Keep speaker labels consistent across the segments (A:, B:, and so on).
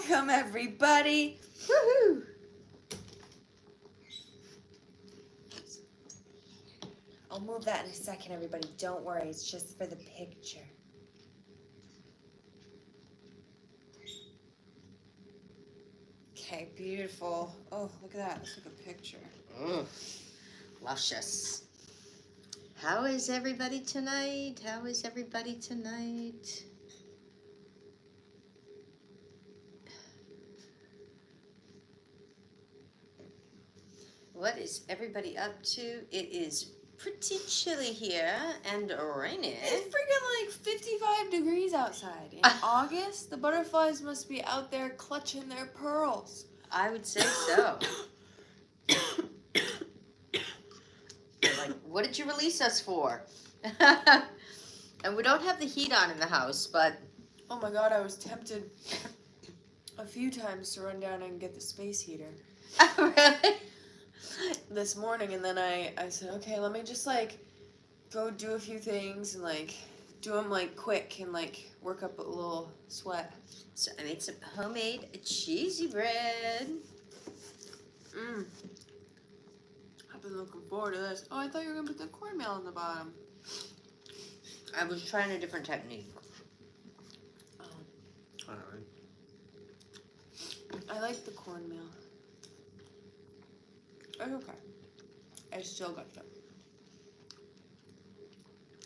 A: Welcome, everybody. Woohoo! I'll move that in a second, everybody. Don't worry. It's just for the picture. Okay, beautiful. Oh, look at that. Let's take a picture.
B: Luscious. How is everybody tonight? How is everybody tonight? What is everybody up to? It is pretty chilly here and rainy.
A: It's freaking like 55 degrees outside. In August, the butterflies must be out there clutching their pearls.
B: I would say so. Like, what did you release us for? And we don't have the heat on in the house, but...
A: Oh my god, I was tempted a few times to run down and get the space heater.
B: Really?
A: This morning, and then I said, okay, let me just like go do a few things and like do them like quick and like work up a little sweat.
B: So I made some homemade cheesy bread.
A: I've been looking forward to this. Oh, I thought you were gonna put the cornmeal on the bottom.
B: I was trying a different technique.
A: Oh. I like the cornmeal. It's okay. I still got it.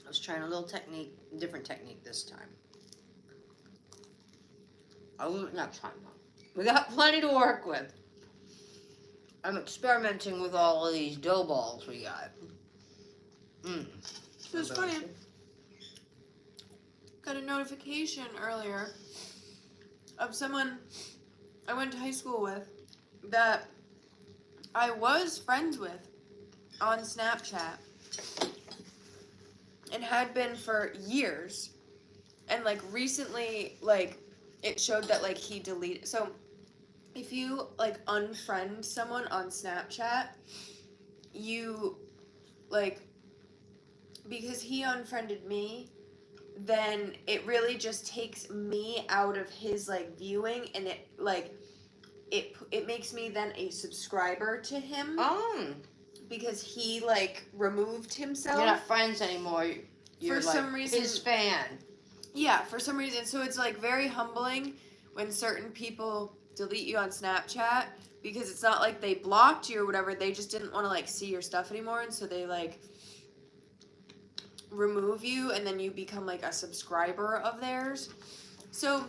B: I was trying a little technique, different technique this time. Oh, not trying though. We got plenty to work with. I'm experimenting with all of these dough balls we got.
A: So it's funny. Got a notification earlier of someone I went to high school with that I was friends with on Snapchat and had been for years. And like recently, like it showed that like he deleted. So if you like unfriend someone on Snapchat, you like, because he unfriended me, then it really just takes me out of his like viewing, and it like it makes me then a subscriber to him. Because he like removed himself.
B: You're not friends anymore. You're
A: for
B: like
A: some reason
B: his fan.
A: Yeah, for some reason. So it's like very humbling when certain people delete you on Snapchat, because it's not like they blocked you or whatever. They just didn't want to like see your stuff anymore, and so they like remove you, and then you become like a subscriber of theirs. So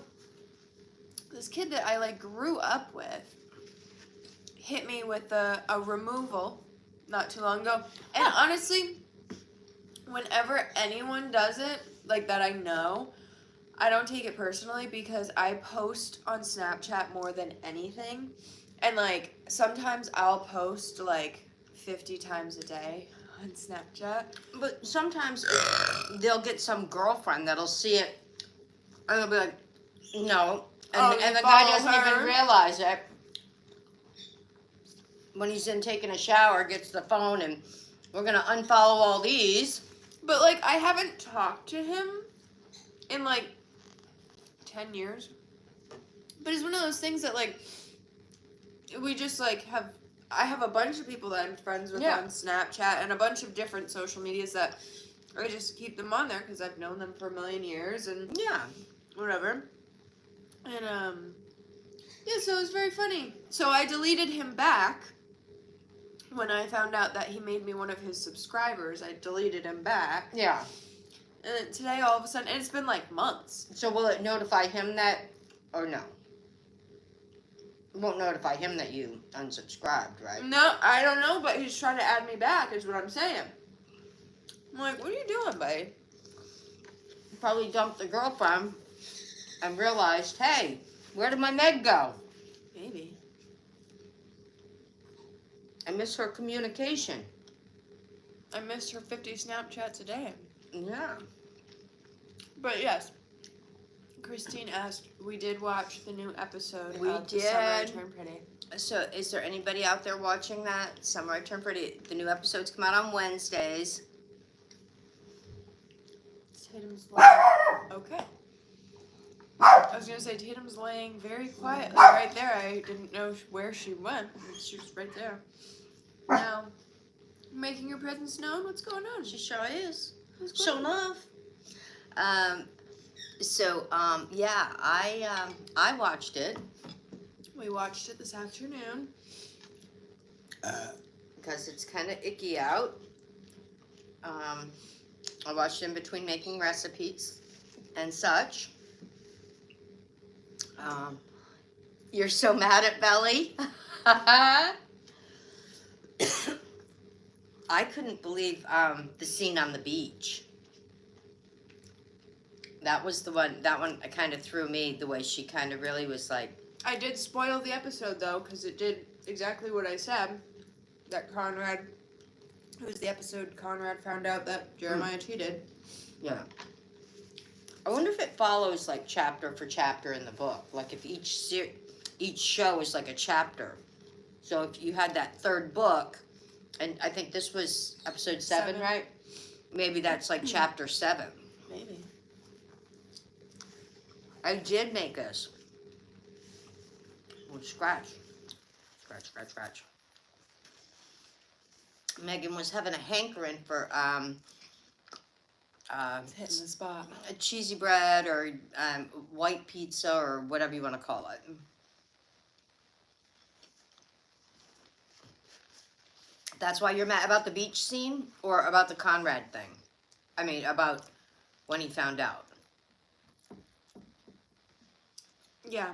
A: this kid that I like grew up with hit me with a removal not too long ago. And honestly, whenever anyone does it, like that I know, I don't take it personally, because I post on Snapchat more than anything. And like sometimes I'll post like 50 times a day on Snapchat.
B: But sometimes they'll get some girlfriend that'll see it and they'll be like, no. And the guy doesn't even realize it. When he's in taking a shower, gets the phone, and we're going to unfollow all these.
A: But like I haven't talked to him in like 10 years. But it's one of those things that like we just like I have a bunch of people that I'm friends with on Snapchat and a bunch of different social medias that I just keep them on there because I've known them for a million years and whatever. And yeah, so it was very funny. So I deleted him back when I found out that he made me one of his subscribers. I deleted him back.
B: Yeah.
A: And then today, all of a sudden, and it's been like months.
B: So will it notify him that, or no? It won't notify him that you unsubscribed, right?
A: No, I don't know, but he's trying to add me back, is what I'm saying. I'm like, what are you doing, buddy?
B: Probably dumped the girlfriend and realized, hey, where did my Meg go?
A: Maybe.
B: I miss her communication.
A: I missed her 50 Snapchats a day.
B: Yeah.
A: But yes, Christine asked, we did watch the new episode
B: We
A: of
B: did.
A: Summer I Turned Pretty.
B: So is there anybody out there watching that? Summer I Turned Pretty. The new episodes come out on Wednesdays.
A: Tatum's live. Okay. I was was gonna say Tatum's laying very quietly right there. I didn't know where she went. She was right there. Now, making her presence known. What's going on?
B: She sure is.
A: What's going
B: Showing
A: on?
B: off. Yeah, I watched it.
A: We watched it this afternoon.
B: Because it's kind of icky out. I watched it in between making recipes and such. You're so mad at Belly. I couldn't believe the scene on the beach. That was the one. That one kind of threw me. The way she kind of really was like.
A: I did spoil the episode though, because it did exactly what I said. That Conrad, it was the episode Conrad found out that Jeremiah cheated.
B: Yeah. I wonder if it follows like chapter for chapter in the book. Like if each show is like a chapter. So if you had that third book, and I think this was episode 7, right? Maybe that's like chapter 7.
A: Maybe.
B: I did make this. Oh, scratch. Scratch. Megan was having a hankering for
A: It's hitting the spot.
B: a cheesy bread or white pizza or whatever you want to call it. That's why you're mad about the beach scene or about the Conrad thing? I mean, about when he found out.
A: Yeah.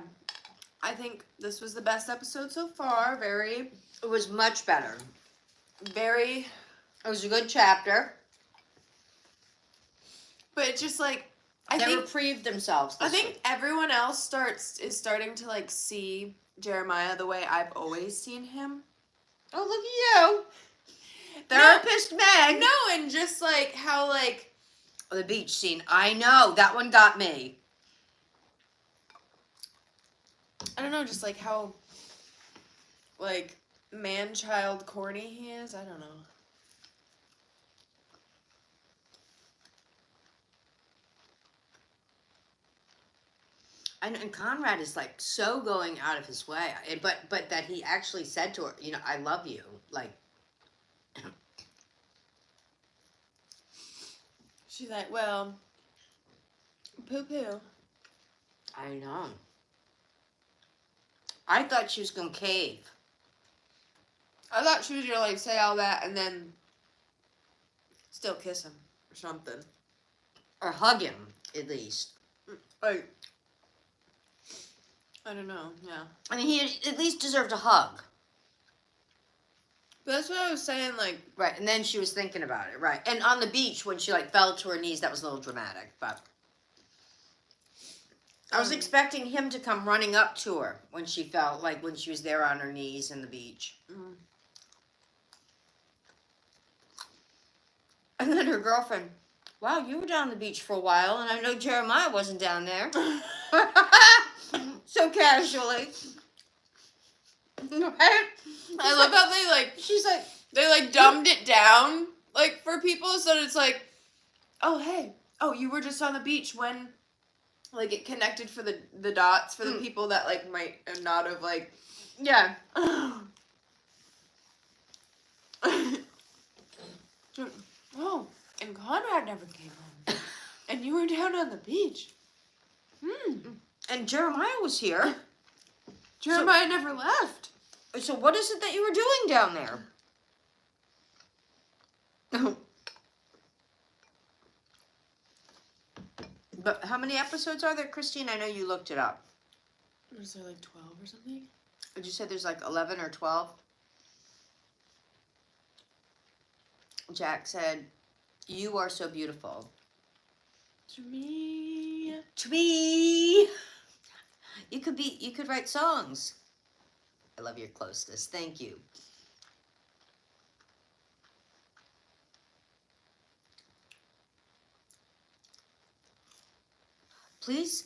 A: I think this was the best episode so far.
B: It was much better.
A: Very.
B: It was a good chapter.
A: But it's just like,
B: They reprieved themselves.
A: I
B: This
A: think
B: week.
A: everyone else is starting to like see Jeremiah the way I've always seen him.
B: Oh, look at you. Therapist Meg.
A: No, and just like how like
B: The beach scene. I know. That one got me.
A: I don't know, just like how like man-child corny he is. I don't know.
B: And Conrad is like so going out of his way. But that he actually said to her, you know, I love you. Like,
A: She's like, well, poo-poo.
B: I know. I thought she was going to cave.
A: I thought she was gonna like say all that and then still kiss him or something.
B: Or hug him, at least.
A: Like, I don't know. Yeah,
B: I mean, he at least deserved a hug.
A: but that's what I was saying. Like,
B: Right, and then she was thinking about it, right. And on the beach, when she, like, fell to her knees, that was a little dramatic, but... I was expecting him to come running up to her when she fell, like, when she was there on her knees in the beach.
A: mm.
B: And then her girlfriend, wow, you were down the beach for a while, and I know Jeremiah wasn't down there. So casually.
A: I love how they like.
B: She's like,
A: They like dumbed it down like for people, so it's like, oh hey, oh you were just on the beach when, like it connected for the dots for the people that like might not have like,
B: yeah.
A: Oh, and Conrad never came home, and you were down on the beach.
B: And Jeremiah was here.
A: Jeremiah never left.
B: So what is it that you were doing down there? But how many episodes are there, Christine? I know you looked it up.
A: Was there like 12 or something?
B: Did you say there's like 11 or 12? Jack said, you are so beautiful.
A: To me.
B: To me. You could write songs. I love your closeness. Thank you. Please,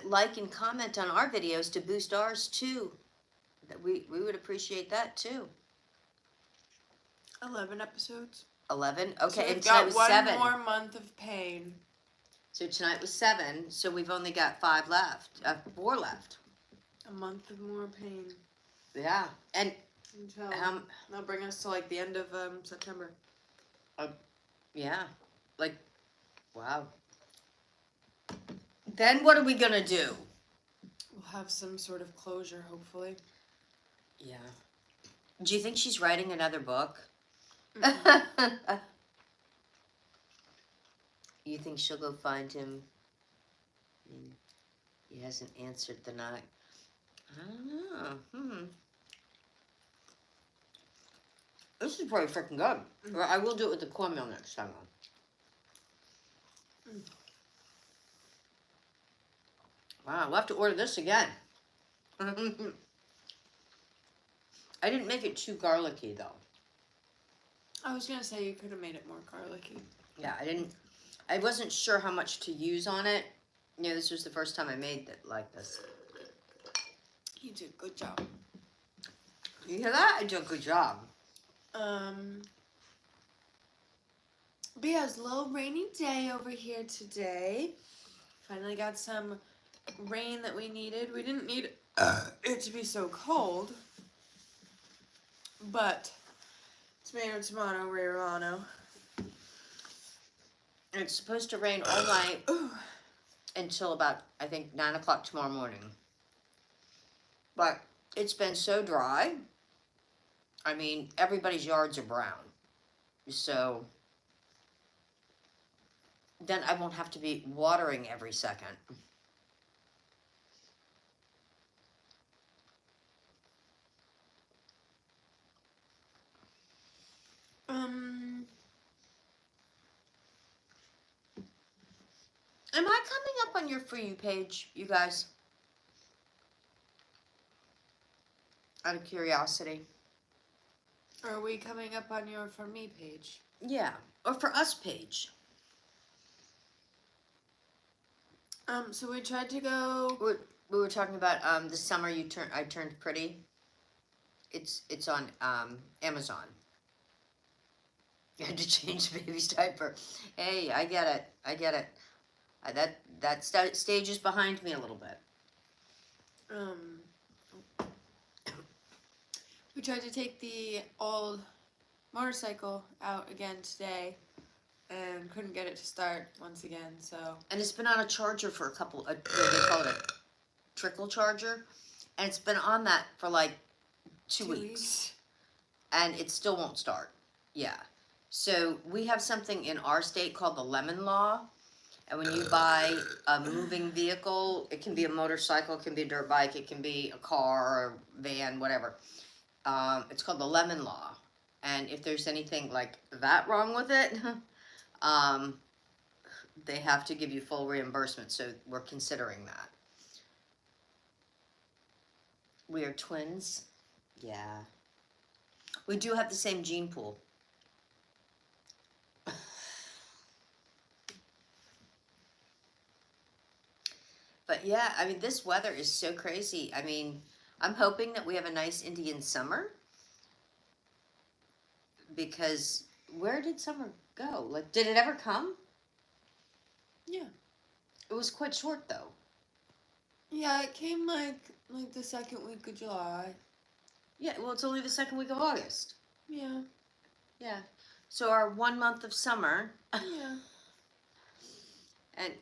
B: like and comment on our videos to boost ours too. That we would appreciate that too.
A: 11 episodes.
B: 11.
A: So
B: Okay,
A: we've
B: and tonight
A: got
B: was
A: one
B: 7.
A: more month of pain.
B: So tonight was 7, so we've only got 5 left. 4 left.
A: A month of more pain.
B: Yeah. And
A: Until
B: um,
A: that'll bring us to like the end of September.
B: yeah. Like, wow. Then what are we gonna do?
A: We'll have some sort of closure, hopefully.
B: Yeah. Do you think she's writing another book?
A: Mm-mm.
B: You think she'll go find him? I mean, he hasn't answered the knock. I don't know. This is pretty freaking good. Or I will do it with the cornmeal next time. Wow, we'll have to order this again. I didn't make it too garlicky though.
A: I was gonna say you could have made it more garlicky.
B: Yeah, I wasn't sure how much to use on it. Yeah, this was the first time I made it like this.
A: You did a good job.
B: You hear that? I do a good job.
A: But yeah, it's a little rainy day over here today. Finally got some rain that we needed. We didn't need it to be so cold. But tomato, tomato, rarano.
B: It's supposed to rain all night
A: Ooh.
B: until about, I think, 9 o'clock tomorrow morning. But it's been so dry. I mean, everybody's yards are brown. So then I won't have to be watering every second. Am I coming up on your For You page, you guys? Out of curiosity.
A: Are we coming up on your For Me page?
B: Yeah, or For Us page.
A: So we tried to go.
B: We were talking about the summer I turned pretty. It's on Amazon. You had to change the baby's diaper. Hey, I get it. That stage is behind me a little bit.
A: We tried to take the old motorcycle out again today and couldn't get it to start once again, so.
B: And it's been on a charger for a couple, they call it a trickle charger, and it's been on that for like 2 weeks. And it still won't start. Yeah. So we have something in our state called the Lemon Law. And when you buy a moving vehicle, it can be a motorcycle, it can be a dirt bike, it can be a car or van, whatever. It's called the Lemon Law. And if there's anything like that wrong with it, they have to give you full reimbursement. So we're considering that. We are twins. Yeah. We do have the same gene pool. But yeah, I mean, this weather is so crazy. I mean, I'm hoping that we have a nice Indian summer. Because where did summer go? Like, did it ever come?
A: Yeah.
B: It was quite short, though.
A: Yeah, it came like the second week of July.
B: Yeah, well, it's only the second week of August.
A: Yeah.
B: Yeah. So our 1 month of summer.
A: Yeah.
B: And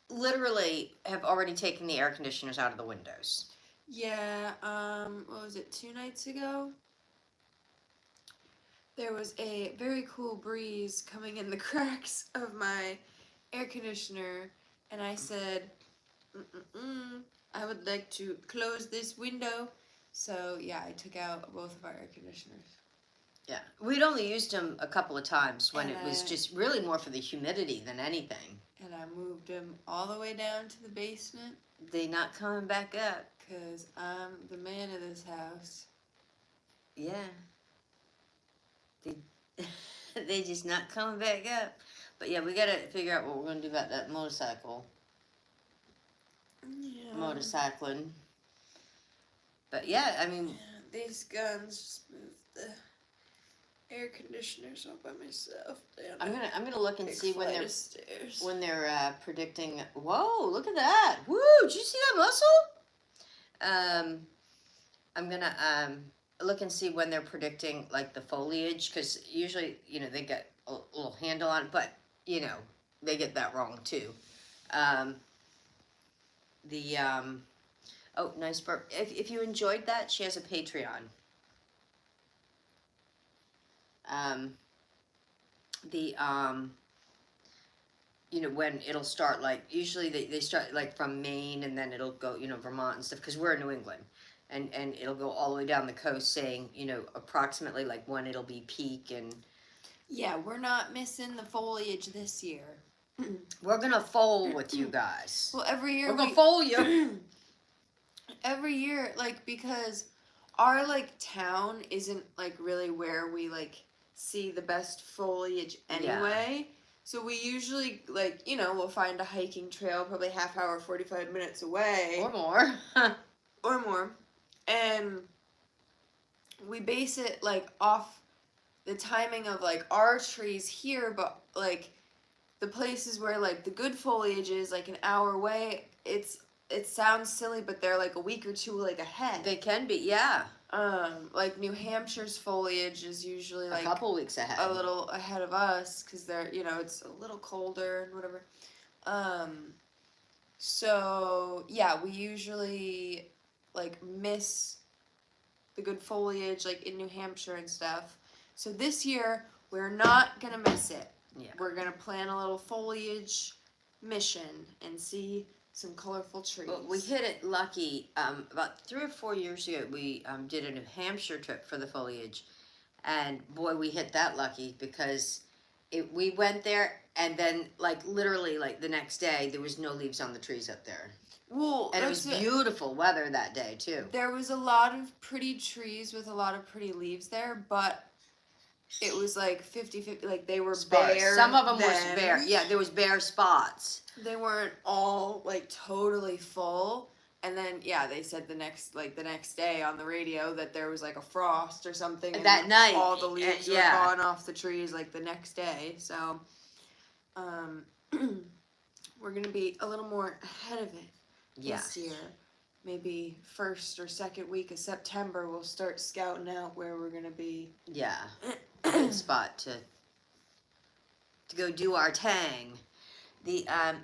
B: literally have already taken the air conditioners out of the windows.
A: Yeah, what was it, 2 nights ago? There was a very cool breeze coming in the cracks of my air conditioner, and I said, I would like to close this window. So, yeah, I took out both of our air conditioners.
B: Yeah, we'd only used them a couple of times when
A: And
B: it was just really more for the humidity than anything.
A: And I moved them all the way down to the basement.
B: They not coming back up.
A: Because I'm the man of this house.
B: Yeah. They just not coming back up. But yeah, we gotta figure out what we're gonna do about that motorcycle.
A: Yeah.
B: Motorcycling. But yeah, I mean...
A: Yeah, these guns just move the air conditioners all by myself.
B: I'm gonna look and see when they're
A: stairs.
B: predicting. Whoa, look at that! Woo! Did you see that muscle? I'm gonna look and see when they're predicting like the foliage, because usually they get a little handle on it, but they get that wrong too. Oh, nice burp. If you enjoyed that, she has a Patreon. When it'll start, like usually they start like from Maine, and then it'll go Vermont and stuff, because we're in New England, and it'll go all the way down the coast, saying approximately like when it'll be peak. And
A: yeah, we're not missing the foliage this year.
B: we're gonna foal with you guys.
A: Well, every year
B: we're gonna foal you.
A: Every year, like, because our like town isn't like really where we like see the best foliage anyway. Yeah. So we usually like we'll find a hiking trail probably half hour, 45 minutes away
B: or more.
A: Or more. And we base it like off the timing of like our trees here, but like the places where like the good foliage is like an hour away, it sounds silly, but they're like a week or two like ahead.
B: They can be, yeah.
A: Like New Hampshire's foliage is usually like
B: a couple weeks ahead,
A: a little ahead of us, because they're it's a little colder and whatever. So yeah, we usually like miss the good foliage like in New Hampshire and stuff. So this year we're not gonna miss it.
B: Yeah.
A: We're gonna plan a little foliage mission and see some colorful trees.
B: Well, we hit it lucky. About 3 or 4 years ago, we did a New Hampshire trip for the foliage, and boy, we hit that lucky, because we went there, and then like literally like the next day there was no leaves on the trees up there.
A: Well,
B: and it was beautiful weather that day too.
A: There was a lot of pretty trees with a lot of pretty leaves there, but it was like 50-50, like they were
B: sparse.
A: Bare.
B: Some of them were bare. Yeah, there was bare spots.
A: They weren't all like totally full. And then they said the next day on the radio that there was like a frost or something. And
B: that night,
A: all the leaves were gone off the trees like the next day. So, we're gonna be a little more ahead of it this year. Maybe first or second week of September, we'll start scouting out where we're gonna be.
B: Yeah, good spot to go do our tang.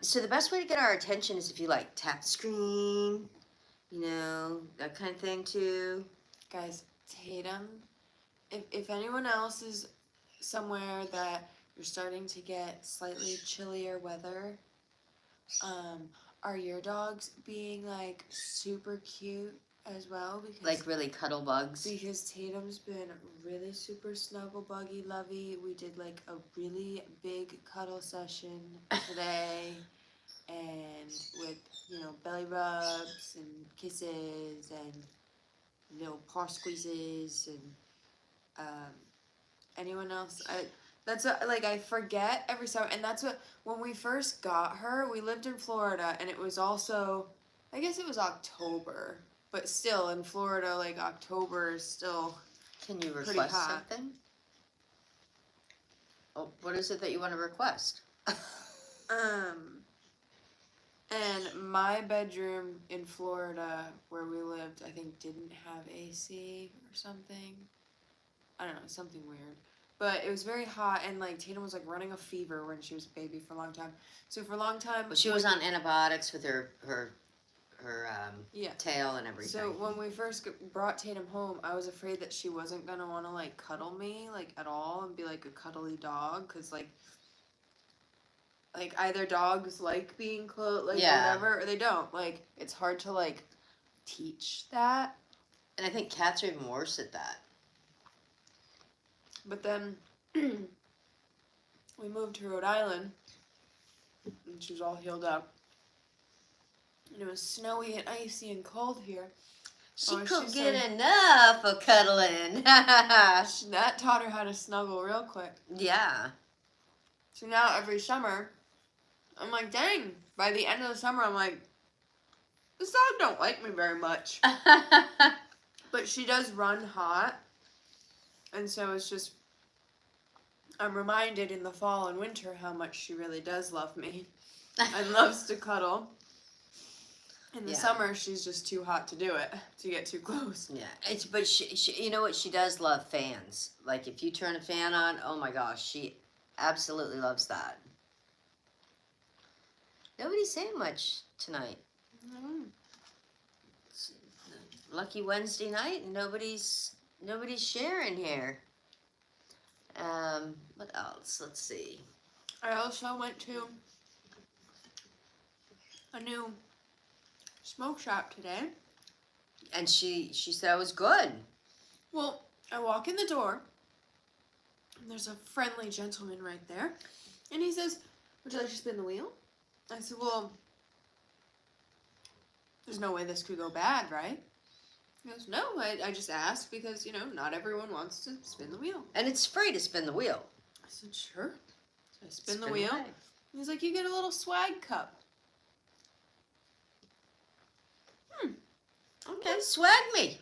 B: So the best way to get our attention is if you like tap the screen, that kind of thing too.
A: Guys, Tatum, if anyone else is somewhere that you're starting to get slightly chillier weather, are your dogs being like super cute as well? Because
B: like really cuddle bugs?
A: Because Tatum's been really super snuggle buggy lovey. We did like a really big cuddle session today, and with belly rubs and kisses and paw squeezes and anyone else. That's what, I forget every summer, and that's what, when we first got her, we lived in Florida, and it was also, I guess it was October, but still, in Florida, like, October is still
B: Can you request something? Oh, what is it that you want to request?
A: And my bedroom in Florida, where we lived, I think didn't have AC or something. I don't know, something weird. But it was very hot, and like Tatum was like running a fever when she was a baby for a long time. So for a long time,
B: well, she was on antibiotics with her tail and everything.
A: So when we first brought Tatum home, I was afraid that she wasn't gonna want to like cuddle me like at all and be like a cuddly dog, because like either dogs like being close, like whatever, or they don't. Like it's hard to like teach that.
B: And I think cats are even worse at that.
A: But then we moved to Rhode Island, and she was all healed up. And it was snowy and icy and cold here.
B: She couldn't get enough of cuddling.
A: That taught her how to snuggle real quick.
B: Yeah.
A: So now every summer, I'm like, dang, by the end of the summer, I'm like, this dog don't like me very much. But she does run hot. And so it's just I'm reminded in the fall and winter how much she really does love me and loves to cuddle. In the
B: Yeah.
A: summer, she's just too hot to do it, to get too close.
B: Yeah, but she, you know what? She does love fans. Like if you turn a fan on, oh my gosh, she absolutely loves that. Nobody's saying much tonight.
A: Mm.
B: It's lucky Wednesday night, and nobody's sharing here. What else? Let's see.
A: I also went to a new smoke shop today.
B: And she said it was good.
A: Well, I walk in the door, and there's a friendly gentleman right there, and he says, "Would you like to spin the wheel?" I said, "Well, there's no way this could go bad, right?" He goes, "No, I just asked because, you know, not everyone wants to spin the wheel."
B: And it's free to spin the wheel.
A: I said, "Sure." So I spin the wheel.
B: away.
A: He's like, "You get a little swag cup."
B: Okay, swag me.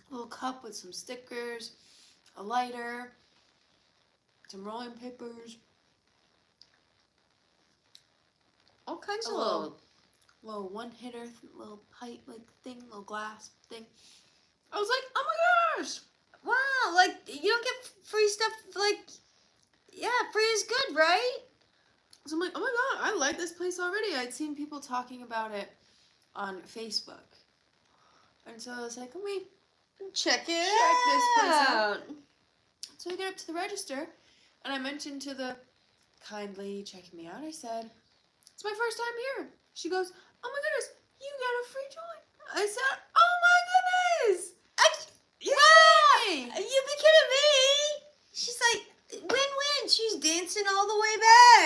A: Little cup with some stickers, a lighter, some rolling papers,
B: All kinds
A: A
B: of
A: little one hitter, little pipe like thing, little glass thing. I was like, "Oh my gosh!"
B: Wow, like you don't get free stuff. Like, yeah, free is good, right?
A: So I'm like, "Oh my god, I like this place already." I'd seen people talking about it on Facebook, and so I was like, "Let me."
B: Check it
A: Check this place
B: out.
A: So I get up to the register, and I mentioned to the kind lady checking me out, I said, "It's my first time here." She goes, "Oh my goodness, you get a free joint." I said, "Oh my goodness!"
B: Wow,
A: Yay!
B: you be kidding me? She's like, win-win. She's dancing all the way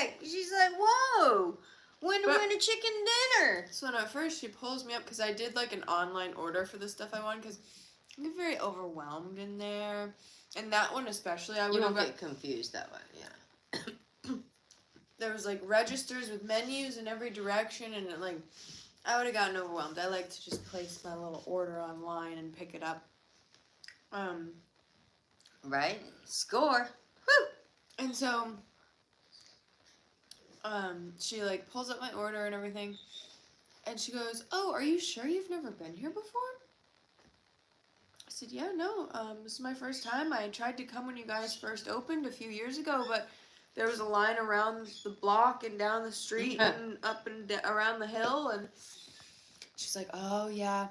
B: back. She's like, whoa, win-win a chicken dinner.
A: So at first she pulls me up because I did like an online order for the stuff I wanted because I get very overwhelmed in there. And that one especially, I
B: You
A: would
B: don't
A: have
B: get confused that way, yeah.
A: there was like registers with menus in every direction, and it, like I would have gotten overwhelmed. I like to just place my little order online and pick it up.
B: Right? Score. Woo!
A: And so she like pulls up my order and everything, and she goes, "Oh, are you sure you've never been here before?" I said, "Yeah, no, this is my first time. I tried to come when you guys first opened a few years ago, but there was a line around the block and down the street and up and around the hill." And she's like, "Oh, yeah."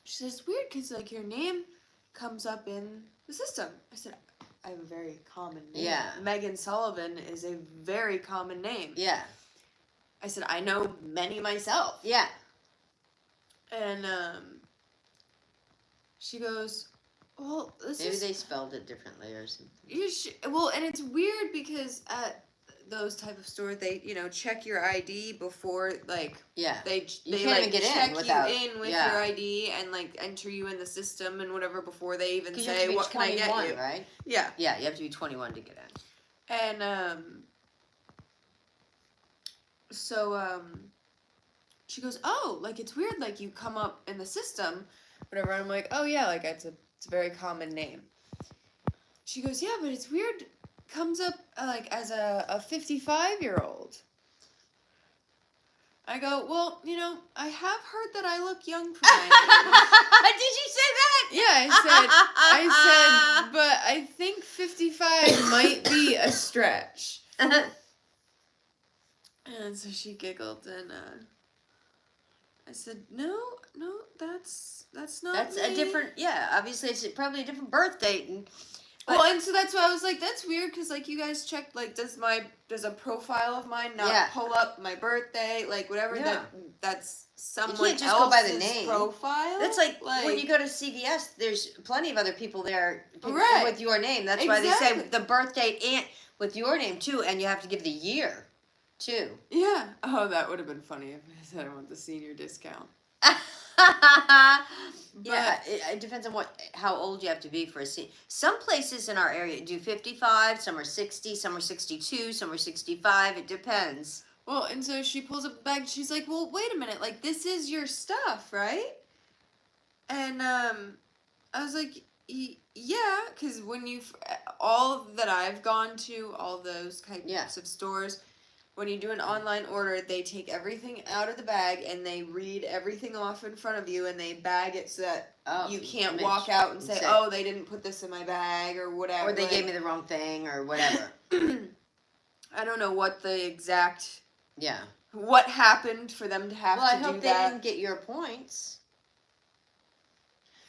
A: She says, "It's weird because, like, your name comes up in the system." I said, "I have a very common name.
B: Yeah.
A: Megan Sullivan is a very common name."
B: Yeah.
A: I said, "I know many myself."
B: Yeah.
A: And she goes, "Well, this
B: Maybe
A: is..."
B: they spelled it differently or something.
A: Well, and it's weird because at those type of stores, they, you know, check your ID before, like,
B: Yeah.
A: they
B: You can't
A: like
B: even get in
A: check
B: without-
A: you in with
B: yeah.
A: your ID and like enter you in the system and whatever before they even
B: Because you have
A: say,
B: to be
A: "What can I
B: 21,
A: get you?"
B: right?
A: Yeah.
B: Yeah, you have to be 21 to get in.
A: And so she goes, "Oh, like it's weird, like you come up in the system, whatever." And I'm like, "Oh yeah, like it's a very common name." She goes, "Yeah, but it's weird, comes up like as a 55-year-old." I go, "Well, you know, I have heard that I look young for my age."
B: Did you say that?
A: Yeah, I said, but I think 55 might be a stretch. And so she giggled, and I said, no, that's not
B: That's a
A: me."
B: different, yeah, obviously it's probably a different birth date. And,
A: Well, and so that's why I was like, that's weird, because, like, you guys checked, like, does a profile of mine not
B: Yeah.
A: pull up my birthday, like, whatever,
B: Yeah.
A: that's someone
B: can't just go by the
A: else's
B: name.
A: profile?
B: that's like when you go to CVS, there's plenty of other people there
A: Right.
B: with your name. That's why they say
A: Exactly.
B: the birth date and with your name too, and you have to give the year too.
A: Yeah. Oh, that would have been funny if I said I want the senior discount.
B: Yeah, it depends on how old you have to be for a seat. Some places in our area do 55, some are 60, some are 62, some are 65. It depends.
A: Well, and so she pulls up the bag. She's like, "Well, wait a minute. Like, this is your stuff, right?" And I was like, Yeah, because when all that I've gone to, all those types
B: Yeah.
A: of stores, when you do an online order, they take everything out of the bag and they read everything off in front of you and they bag it so that you can't walk out and say, "Oh, they didn't put this in my bag" or whatever.
B: Or they gave me the wrong thing or whatever.
A: I don't know what the exact.
B: Yeah.
A: What happened for them to have
B: Well,
A: to
B: I hope
A: do
B: they
A: that?
B: didn't get your points.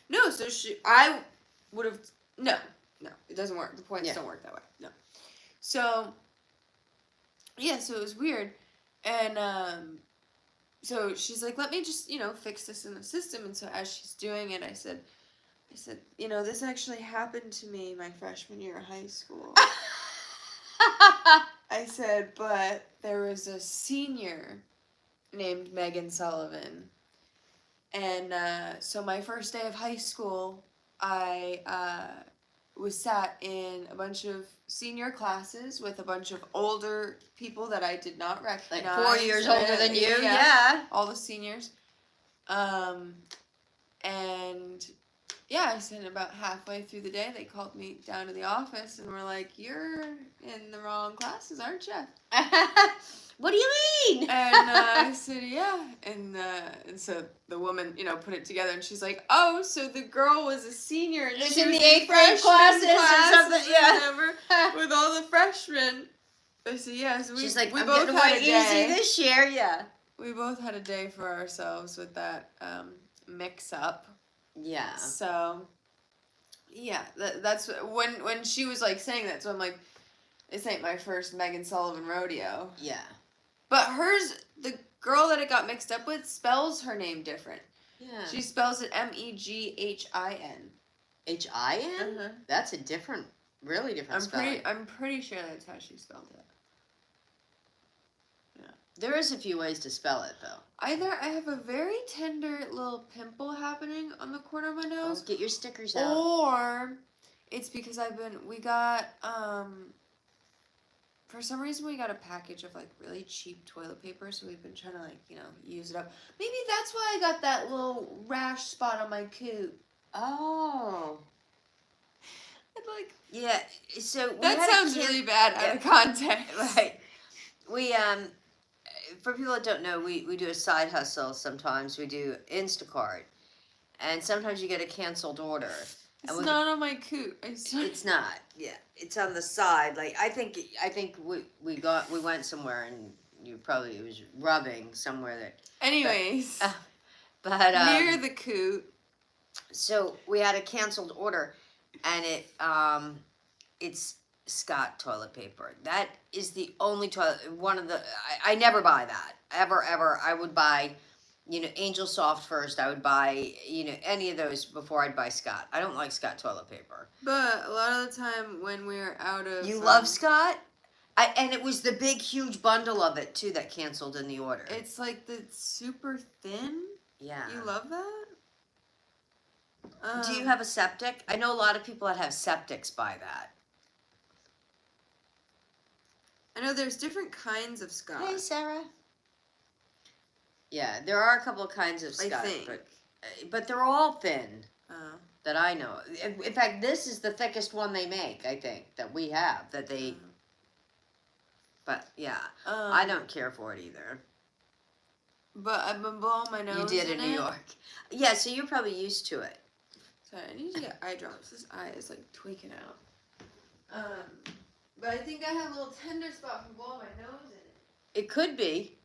A: No, so I would have. No, it doesn't work. The points don't work that way. No. So, yeah, so it was weird. And so she's like, let me just, fix this in the system. And so as she's doing it, I said, this actually happened to me my freshman year of high school. I said, but there was a senior named Megan Sullivan. And so my first day of high school, I was sat in a bunch of senior classes with a bunch of older people that I did not recognize.
B: Like 4 years older than you, yeah.
A: All the seniors. And yeah, I said about halfway through the day, they called me down to the office and were like, "You're in the wrong classes, aren't you?"
B: What do you mean?
A: And I said, "Yeah." And so the woman, put it together, and she's like, "Oh, so the girl was a senior, and she
B: in
A: was
B: the 8th grade classes or something, yeah.
A: whatever, with all the freshmen." I said, "Yeah." So
B: She's like,
A: we
B: "I'm
A: both
B: getting
A: had
B: away
A: a day.
B: easy this year, yeah."
A: We both had a day for ourselves with that mix-up.
B: Yeah.
A: So, yeah, that's when she was like saying that. So I'm like, this ain't my first Megan Sullivan rodeo.
B: Yeah.
A: But hers, the girl that it got mixed up with, spells her name different.
B: Yeah.
A: She spells it Meghin.
B: Hin?
A: Uh-huh.
B: That's a different, really different spelling.
A: I'm pretty sure that's how she spelled it. Yeah.
B: There is a few ways to spell it, though.
A: Either I have a very tender little pimple happening on the corner of my nose.
B: Get your stickers out.
A: Or it's because we got, for some reason we got a package of like really cheap toilet paper, so we've been trying to use it up. Maybe that's why I got that little rash spot on my coot.
B: Oh. Yeah, so
A: that sounds really bad out of context.
B: Right. We, for people that don't know, we do a side hustle sometimes. We do Instacart. And sometimes you get a canceled order.
A: It's not on my coot.
B: It's not. Yeah, it's on the side. Like I think we went somewhere and it was rubbing somewhere that.
A: Anyways,
B: but
A: near the coot.
B: So we had a canceled order, and it's Scott toilet paper. That is the only toilet. I never buy that ever. I would buy. Angel Soft first. I would buy, any of those before I'd buy Scott. I don't like Scott toilet paper.
A: But a lot of the time when we're out of...
B: You love Scott? And it was the big, huge bundle of it, too, that canceled in the order.
A: It's like the super thin?
B: Yeah.
A: You love that?
B: Do you have a septic? I know a lot of people that have septics buy that.
A: I know there's different kinds of Scott.
B: Hey, Sarah. Yeah, there are a couple of kinds of Scott,
A: I think.
B: but they're all thin that I know. In fact, this is the thickest one they make, I think, that we have, that they... But, yeah, I don't care for it either.
A: But I've been blowing my nose.
B: You did in New York. Yeah, so you're probably used to it.
A: Sorry, I need to get eye drops. This eye is, tweaking out. But I think I have a little tender spot from blowing my nose in it.
B: It could be.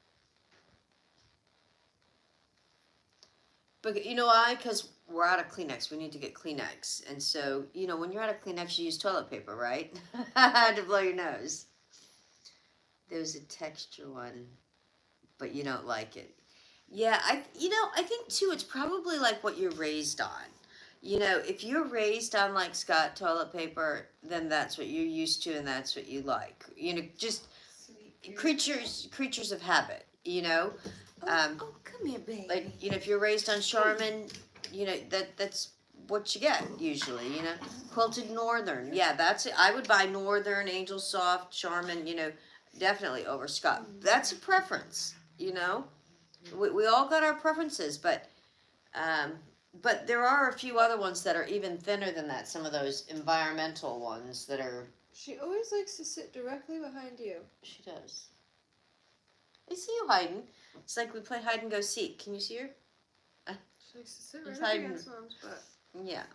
B: But you know why? Because we're out of Kleenex. We need to get Kleenex. And so, when you're out of Kleenex, you use toilet paper, right? To blow your nose. There's a texture one, but you don't like it. Yeah, I think, too, it's probably like what you're raised on. If you're raised on, Scott toilet paper, then that's what you're used to and that's what you like. Just creatures of habit,
A: Oh, come here, baby.
B: If you're raised on Charmin, that's what you get usually, Quilted Northern. Yeah, that's it. I would buy Northern, Angel Soft, Charmin, definitely over Scott. That's a preference, We all got our preferences, but But there are a few other ones that are even thinner than that. Some of those environmental ones that are.
A: She always likes to sit directly behind you.
B: She does. I see you hiding. It's like we play hide and go seek. Can you see her?
A: She likes to sit
B: She's
A: right up
B: hiding.
A: against Mom's butt.
B: Yeah.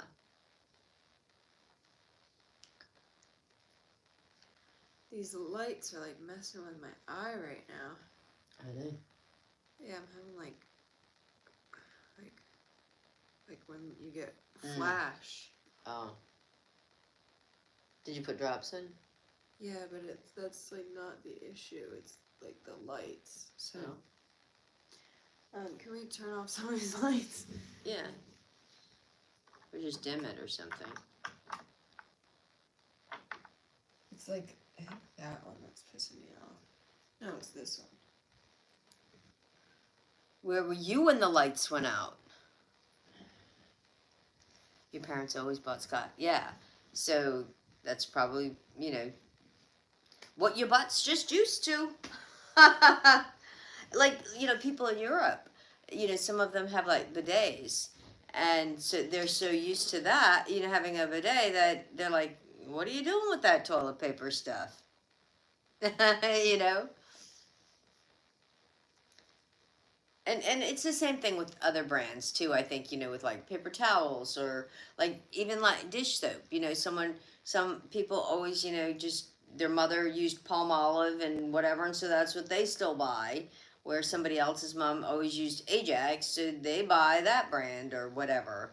A: These lights are like messing with my eye right now.
B: Are they?
A: Yeah, I'm having like when you get flash.
B: Oh. Did you put drops in?
A: Yeah, but that's like not the issue. It's like the lights. So, can we turn off some of these lights?
B: Yeah. Or just dim it or something.
A: It's like I think that one that's pissing me off. No, it's this one.
B: Where were you when the lights went out? Your parents always bought Scott. Yeah. So that's probably, what your butt's just used to. Like, people in Europe, some of them have like bidets. And so they're so used to that, having a bidet that they're like, what are you doing with that toilet paper stuff? And it's the same thing with other brands too. I think with like paper towels or like even like dish soap. Some people always just their mother used Palmolive and whatever, and so that's what they still buy. Where somebody else's mom always used Ajax, so they buy that brand or whatever.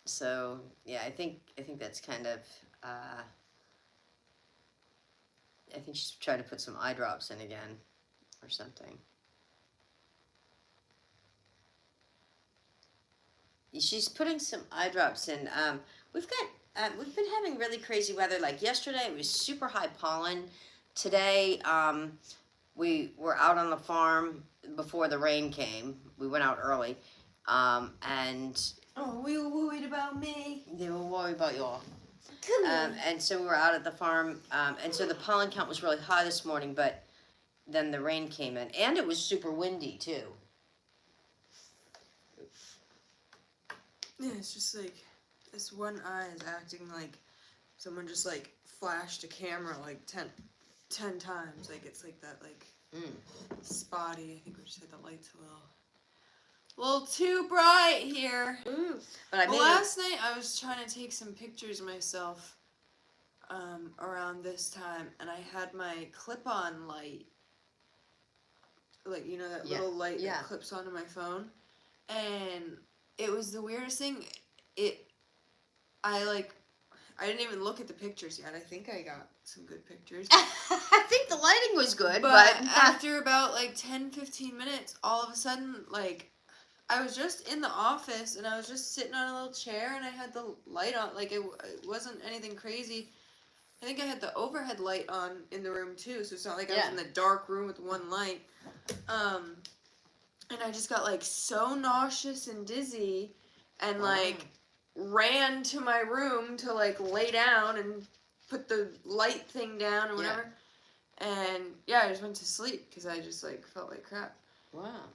B: So yeah, I think that's kind of. I think she's trying to put some eye drops in again, or something. She's putting some eye drops in. We've been having really crazy weather. Like yesterday, it was super high pollen. Today, we were out on the farm before the rain came. We went out early, and
A: we were worried about me.
B: They were worried about you all. And so we were out at the farm, and so the pollen count was really high this morning, but then the rain came in, and it was super windy too.
A: Yeah, it's just like this one eye is acting like someone just like flashed a camera like 10 times. Like it's like that spotty. I think we just had the lights a little too bright here.
B: But
A: last night I was trying to take some pictures of myself around this time, and I had my clip-on light, like that little light that clips onto my phone, and it was the weirdest thing. I didn't even look at the pictures yet. I think I got some good pictures.
B: I think the lighting was good,
A: but after about 10-15 minutes, all of a sudden I was just in the office, and I was just sitting on a little chair, and I had the light on. Like, it wasn't anything crazy. I think I had the overhead light on in the room, too, so it's not like I was in the dark room with one light. And I just got, so nauseous and dizzy, and, ran to my room to, lay down and put the light thing down or whatever. Yeah. And, I just went to sleep because I just, felt like crap.
B: Wow.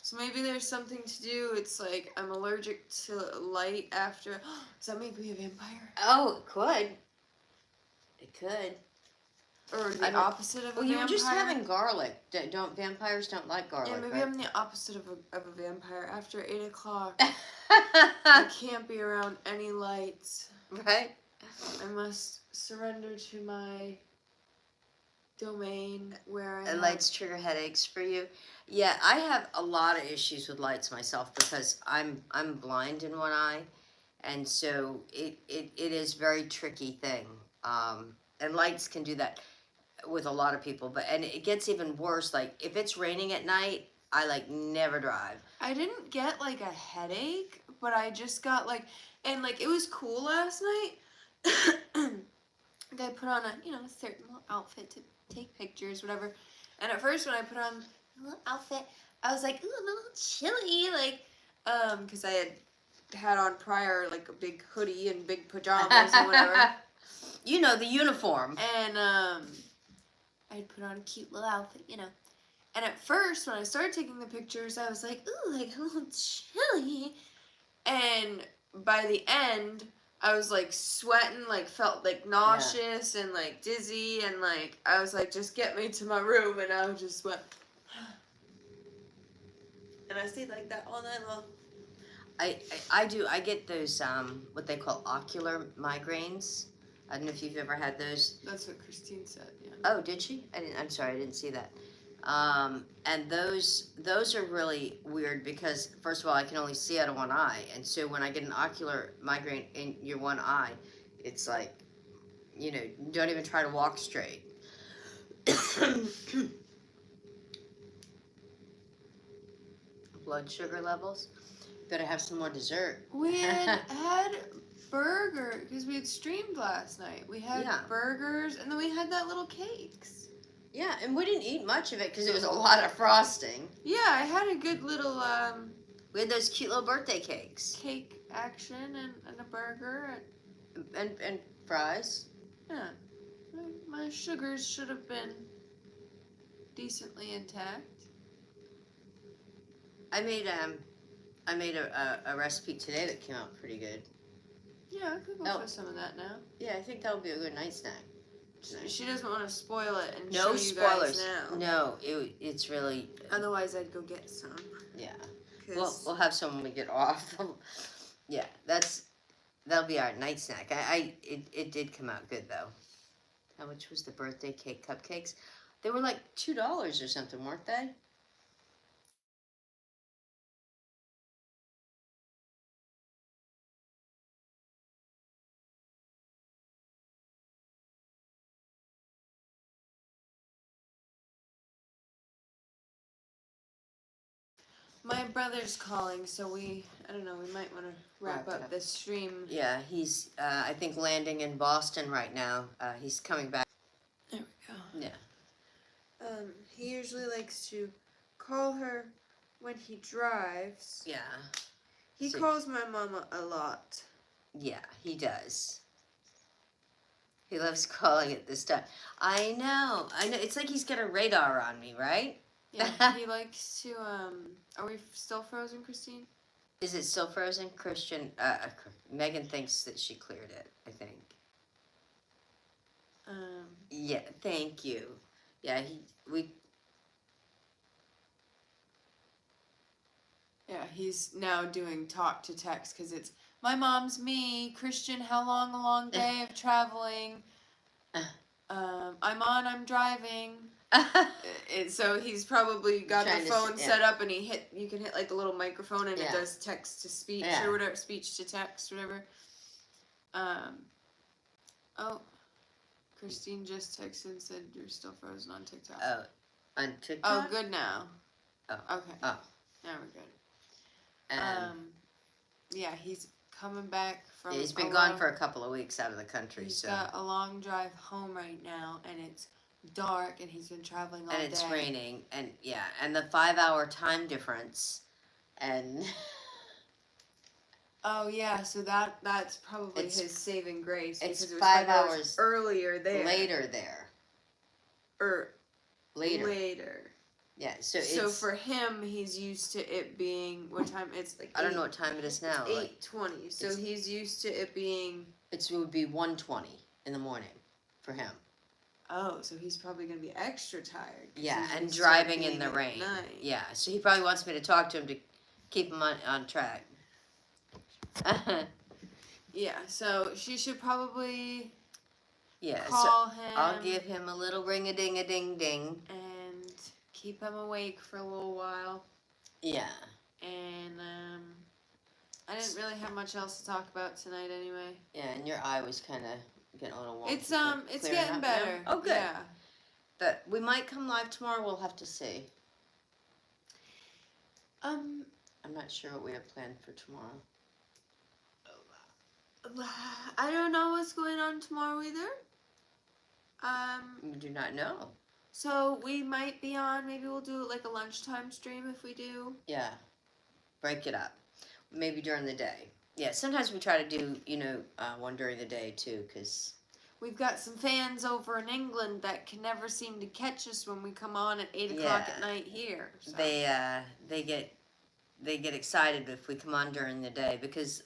A: So maybe there's something to do. It's I'm allergic to light after. Does that make me a vampire?
B: Oh, it could. It could.
A: Or the opposite of a vampire?
B: Well, you were just having garlic. Vampires don't like garlic,
A: yeah, maybe
B: right?
A: I'm the opposite of a vampire. After 8 o'clock, I can't be around any lights.
B: Right?
A: I must surrender to my domain where I
B: lights trigger headaches for you. Yeah, I have a lot of issues with lights myself because I'm blind in one eye, and so it is very tricky thing. And lights can do that with a lot of people, and it gets even worse. If it's raining at night, I never drive. I
A: didn't get a headache, but I just got and it was cool last night. I put on a certain little outfit to take pictures, whatever. And at first when I put on a little outfit, I was like, ooh, a little chilly, because I had on prior a big hoodie and big pajamas and whatever.
B: The uniform.
A: And I'd put on a cute little outfit, And at first, when I started taking the pictures, I was like, ooh, like a little chilly. And by the end, I was like sweating, like felt like nauseous and like dizzy, and like I was like, just get me to my room, and I would just sweat. And I stayed like that all night long.
B: I get those what they call ocular migraines. I don't know if you've ever had those.
A: That's what Christine said. Yeah.
B: Oh, did she? I'm sorry, I didn't see that. And those are really weird because first of all, I can only see out of one eye, and so when I get an ocular migraine in your one eye, it's like, don't even try to walk straight. Blood sugar levels. Better have some more dessert.
A: We had burger because we had streamed last night. We had burgers, and then we had that little cakes.
B: Yeah, and we didn't eat much of it because it was a lot of frosting.
A: Yeah, I had a good little
B: we had those cute little birthday cakes.
A: Cake action and a burger
B: and fries.
A: Yeah, my sugars should have been decently intact.
B: I made a recipe today that came out pretty good.
A: Yeah, I could go for some of that now.
B: Yeah, I think that'll be a good night snack.
A: She doesn't want to spoil it and
B: no
A: show you
B: spoilers
A: guys now.
B: No, it's really.
A: Otherwise, I'd go get some.
B: Yeah. We'll have some when we get off. Yeah, that'll be our night snack. It did come out good though. How much was the birthday cake cupcakes? They were like $2 or something, weren't they?
A: My brother's calling, so I don't know, we might want to wrap up this stream.
B: Yeah, he's, I think, landing in Boston right now. He's coming back.
A: There we go.
B: Yeah.
A: He usually likes to call her when he drives.
B: Yeah.
A: He calls my mama a lot.
B: Yeah, he does. He loves calling at this time. I know. It's like he's got a radar on me, right?
A: Yeah, he likes to, are we still frozen, Christine?
B: Is it still frozen? Megan thinks that she cleared it, I think. Yeah, thank you. Yeah,
A: Yeah, he's now doing talk to text because it's, my mom's me, Christian, how long a long day of traveling? I'm driving. So he's probably got the phone set up, and you can hit like the little microphone, and it does text to speech or whatever, speech to text, whatever. Oh, Christine just texted and said you're still frozen on TikTok.
B: Oh, on TikTok?
A: Oh, good now.
B: Oh.
A: Okay.
B: Oh.
A: Now we're good. Yeah, he's coming back from.
B: Yeah, he's been gone for a couple of weeks out of the country.
A: He's got a long drive home right now, and it's dark, and he's been traveling all day.
B: And it's raining, and and the 5-hour time difference, and.
A: Oh yeah, so that's probably his saving grace.
B: It's
A: because it was
B: 5 hours
A: earlier there.
B: Later there.
A: Later.
B: Yeah, so
A: for him, he's used to it being, what time? It's like
B: I don't know what time it is now.
A: 8:20. So he's used to it being.
B: It would be 1:20 in the morning for him.
A: Oh, so he's probably gonna be extra tired.
B: Yeah, and driving in the rain. Yeah, so he probably wants me to talk to him to keep him on track.
A: Yeah, so she should probably.
B: Yeah,
A: call him.
B: I'll give him a little ring-a-ding-a-ding-ding.
A: And keep him awake for a little while.
B: Yeah.
A: And I didn't really have much else to talk about tonight anyway.
B: Yeah, and your eye was kind of getting a little wonky.
A: It's getting better.
B: Oh, good.
A: Yeah.
B: But we might come live tomorrow. We'll have to see. I'm not sure what we have planned for tomorrow.
A: I don't know what's going on tomorrow either.
B: You do not know.
A: So we might be on. Maybe we'll do like a lunchtime stream if we do.
B: Yeah. Break it up. Maybe during the day. Yeah, sometimes we try to do, one during the day too, because...
A: we've got some fans over in England that can never seem to catch us when we come on at 8 o'clock
B: Yeah.
A: at night here. So.
B: They get excited if we come on during the day because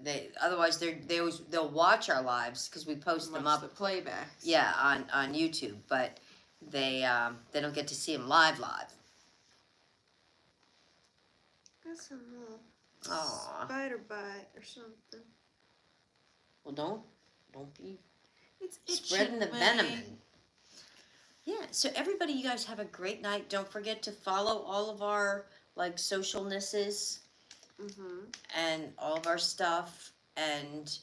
B: they'll watch our lives because we post them
A: Watch
B: up.
A: the playbacks.
B: Yeah, on YouTube, but they don't get to see them live.
A: Got some little
B: Aw.
A: spider bite or something.
B: Well, don't be
A: It's
B: spreading the
A: itching
B: venom.
A: me.
B: Yeah. So everybody, you guys have a great night. Don't forget to follow all of our socialnesses and all of our stuff. And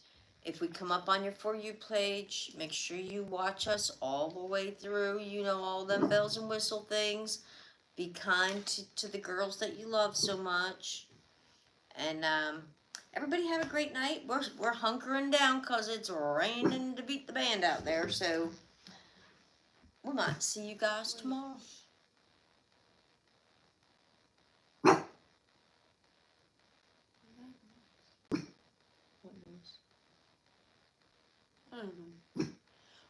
B: if we come up on your For You page, make sure you watch us all the way through. You know, all them bells and whistle things. Be kind to the girls that you love so much. And everybody have a great night. We're hunkering down because it's raining to beat the band out there. So we might see you guys tomorrow.
A: I don't know.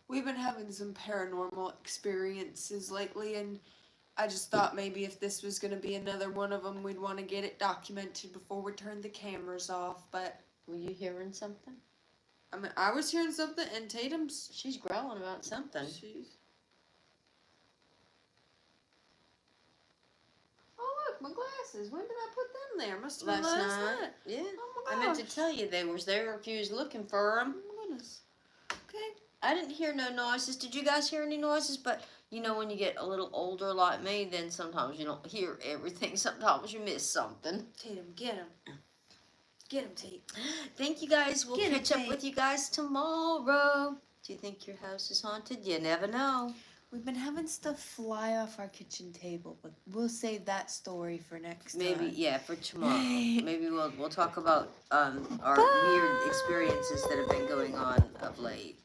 A: We've been having some paranormal experiences lately, and I just thought maybe if this was going to be another one of them, we'd want to get it documented before we turn the cameras off. But
B: Were you hearing something?
A: I mean, I was hearing something, and Tatum's.
B: She's growling about something.
A: Oh look, my glasses. When did I put them there? Must have been
B: Last
A: last
B: night.
A: night.
B: Yeah.
A: Oh my
B: I
A: gosh.
B: meant to tell you they was there if you was looking for them.
A: Oh my goodness. Okay.
B: I didn't hear no noises. Did you guys hear any noises? But you know, when you get a little older like me, then sometimes you don't hear everything. Sometimes you miss something.
A: Tatum, get him. Get him, Tate.
B: Thank you guys. We'll
A: Get it,
B: catch up
A: Tate.
B: with you guys tomorrow. Do you think your house is haunted? You never know.
C: We've been having stuff fly off our kitchen table, but we'll save that story for next
B: Maybe
C: time.
B: yeah, for tomorrow. Maybe we'll talk about our weird experiences that have been going on of late.